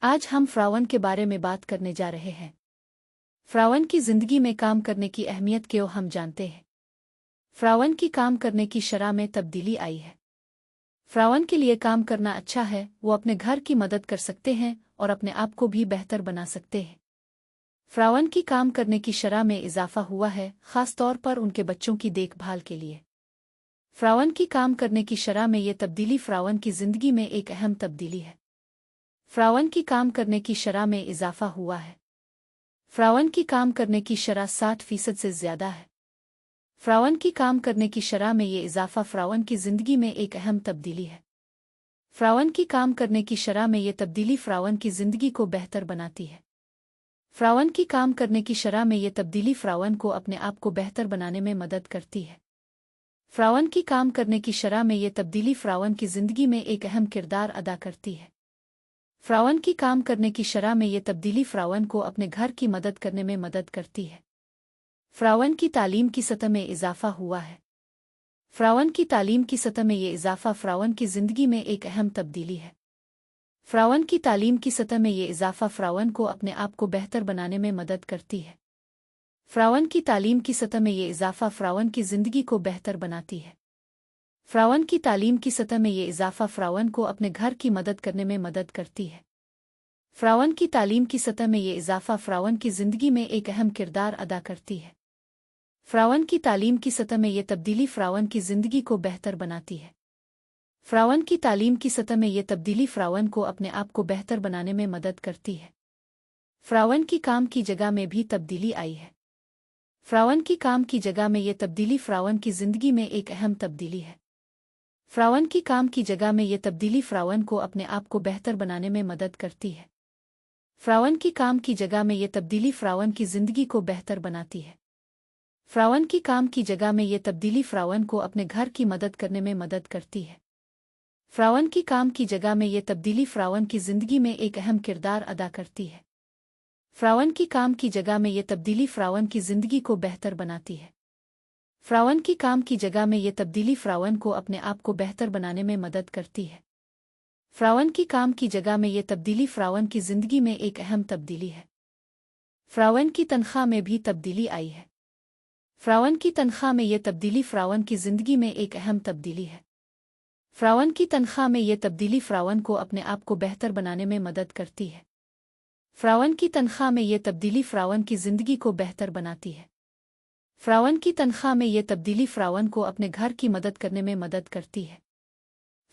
آج ہم فراون کے بارے میں بات کرنے جا رہے ہیں۔ فراون کی زندگی میں کام کرنے کی اہمیت کیوں ہم جانتے ہیں۔ فراون کی کام کرنے کی شرح میں تبدیلی آئی ہے۔ فراون کے لیے کام کرنا اچھا ہے، وہ اپنے گھر کی مدد کر سکتے ہیں اور اپنے آپ کو بھی بہتر بنا سکتے ہیں۔ فراون کی کام کرنے کی شرح میں اضافہ ہوا ہے، خاص طور پر ان کے بچوں کی دیکھ بھال کے لیے۔ فراون کی کام کرنے کی شرح میں یہ تبدیلی فراون کی زندگی میں ایک اہم تبدیلی ہے۔ فراون کی کام کرنے کی شرح میں اضافہ ہوا ہے۔ فراون کی کام کرنے کی شرح 60% سے زیادہ ہے۔ فراون کی کام کرنے کی شرح میں یہ اضافہ فراون کی زندگی میں ایک اہم تبدیلی ہے۔ فراون کی کام کرنے کی شرح میں یہ تبدیلی فراون کی زندگی کو بہتر بناتی ہے۔ فراون کی کام کرنے کی شرح میں یہ تبدیلی فراون کو اپنے آپ کو بہتر بنانے میں مدد کرتی ہے۔ فراون کی کام کرنے کی شرح میں یہ تبدیلی فراون کی زندگی میں ایک اہم کردار ادا کرتی ہے۔ فراون کی کام کرنے کی شرح میں یہ تبدیلی فراون کو اپنے گھر کی مدد کرنے میں مدد کرتی ہے۔ فراون کی تعلیم کی سطح میں اضافہ ہوا ہے۔ فراون کی تعلیم کی سطح میں یہ اضافہ فراون کی زندگی میں ایک اہم تبدیلی ہے۔ فراون کی تعلیم کی سطح میں یہ اضافہ فراون کو اپنے آپ کو بہتر بنانے میں مدد کرتی ہے۔ فراون کی تعلیم کی سطح میں یہ اضافہ فراون کی زندگی کو بہتر بناتی ہے۔ فراون کی تعلیم کی سطح میں یہ اضافہ فراون کو اپنے گھر کی مدد کرنے میں مدد کرتی ہے۔ فراون کی تعلیم کی سطح میں یہ اضافہ فراون کی زندگی میں ایک اہم کردار ادا کرتی ہے۔ فراون کی تعلیم کی سطح میں یہ تبدیلی فراون کی زندگی کو بہتر بناتی ہے۔ فراون کی تعلیم کی سطح میں یہ تبدیلی فراون کو اپنے آپ کو بہتر بنانے میں مدد کرتی ہے۔ فراون کی کام کی جگہ میں بھی تبدیلی آئی ہے۔ فراون کی کام کی جگہ میں یہ تبدیلی فراون کی زندگی میں ایک اہم تبدیلی ہے۔ فراون کی کام کی جگہ میں یہ تبدیلی فراون کو اپنے آپ کو بہتر بنانے میں مدد کرتی ہے۔ فراون کی کام کی جگہ میں یہ تبدیلی فراون کی زندگی کو بہتر بناتی ہے۔ فراون کی کام کی جگہ میں یہ تبدیلی فراون کو اپنے گھر کی مدد کرنے میں مدد کرتی ہے۔ فراون کی کام کی جگہ میں یہ تبدیلی فراون کی زندگی میں ایک اہم کردار ادا کرتی ہے۔ فراون کی کام کی جگہ میں یہ تبدیلی فراون کی زندگی کو بہتر بناتی ہے۔ فراون کی کام کی جگہ میں یہ تبدیلی فراون کو اپنے آپ کو بہتر بنانے میں مدد کرتی ہے۔ فراون کی کام کی جگہ میں یہ تبدیلی فراون کی زندگی میں ایک اہم تبدیلی ہے۔ فراون کی تنخواہ میں بھی تبدیلی آئی ہے۔ فراون کی تنخواہ میں یہ تبدیلی فراون کی زندگی میں ایک اہم تبدیلی ہے۔ فراون کی تنخواہ میں یہ تبدیلی فراون کو اپنے آپ کو بہتر بنانے میں مدد کرتی ہے۔ فراون کی تنخواہ میں یہ تبدیلی فراون کی زندگی کو بہتر بناتی ہے۔ فراون کی تنخواہ میں یہ تبدیلی فراون کو اپنے گھر کی مدد کرنے میں مدد کرتی ہے۔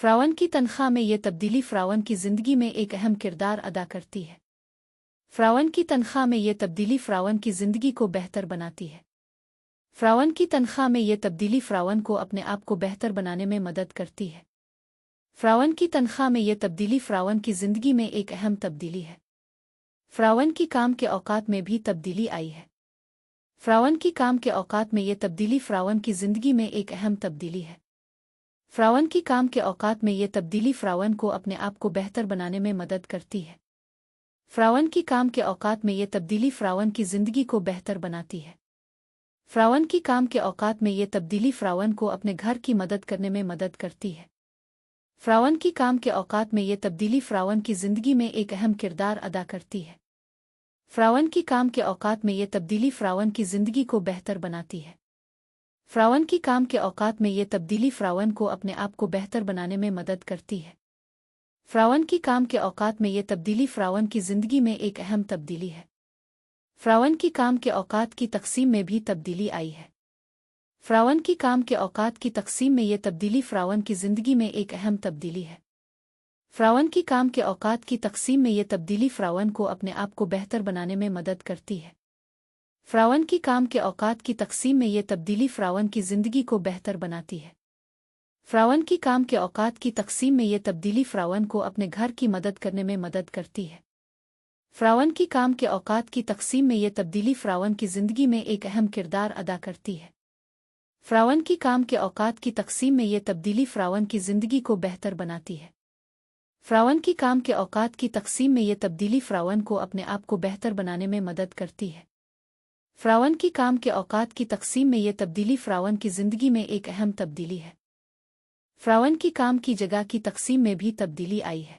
فراون کی تنخواہ میں یہ تبدیلی فراون کی زندگی میں ایک اہم کردار ادا کرتی ہے۔ فراون کی تنخواہ میں یہ تبدیلی فراون کی زندگی کو بہتر بناتی ہے۔ فراون کی تنخواہ میں یہ تبدیلی فراون کو اپنے آپ کو بہتر بنانے میں مدد کرتی ہے۔ فراون کی تنخواہ میں یہ تبدیلی فراون کی زندگی میں ایک اہم تبدیلی ہے۔ فراون کی کام کے اوقات میں بھی تبدیلی آئی ہے۔ فراون کی کام کے اوقات میں یہ تبدیلی فراون کی زندگی میں ایک اہم تبدیلی ہے۔ فراون کی کام کے اوقات میں یہ تبدیلی فراون کو اپنے آپ کو بہتر بنانے میں مدد کرتی ہے۔ فراون کی کام کے اوقات میں یہ تبدیلی فراون کی زندگی کو بہتر بناتی ہے۔ فراون کی کام کے اوقات میں یہ تبدیلی فراون کو اپنے گھر کی مدد کرنے میں مدد کرتی ہے۔ فراون کی کام کے اوقات میں یہ تبدیلی فراون کی زندگی میں ایک اہم کردار ادا کرتی ہے۔ فراون کی کام کے اوقات میں یہ تبدیلی فراون کی زندگی کو بہتر بناتی ہے۔ فراون کی کام کے اوقات میں یہ تبدیلی فراون کو اپنے آپ کو بہتر بنانے میں مدد کرتی ہے۔ فراون کی کام کے اوقات میں یہ تبدیلی فراون کی زندگی میں ایک اہم تبدیلی ہے۔ فراون کی کام کے اوقات کی تقسیم میں بھی تبدیلی آئی ہے۔ فراون کی کام کے اوقات کی تقسیم میں یہ تبدیلی فراون کی زندگی میں ایک اہم تبدیلی ہے۔ فراون کی کام کے اوقات کی تقسیم میں یہ تبدیلی فراون کو اپنے آپ کو بہتر بنانے میں مدد کرتی ہے۔ فراون کی کام کے اوقات کی تقسیم میں یہ تبدیلی فراون کی زندگی کو بہتر بناتی ہے۔ فراون کی کام کے اوقات کی تقسیم میں یہ تبدیلی فراون کو اپنے گھر کی مدد کرنے میں مدد کرتی ہے۔ فراون کی کام کے اوقات کی تقسیم میں یہ تبدیلی فراون کی زندگی میں ایک اہم کردار ادا کرتی ہے۔ فراون کی کام کے اوقات کی تقسیم میں یہ تبدیلی فراون کی زندگی کو بہتر بناتی ہے۔ فراون کی کام کے اوقات کی تقسیم میں یہ تبدیلی فراون کو اپنے آپ کو بہتر بنانے میں مدد کرتی ہے۔ فراون کی کام کے اوقات کی تقسیم میں یہ تبدیلی فراون کی زندگی میں ایک اہم تبدیلی ہے۔ فراون کی کام کی جگہ کی تقسیم میں بھی تبدیلی آئی ہے۔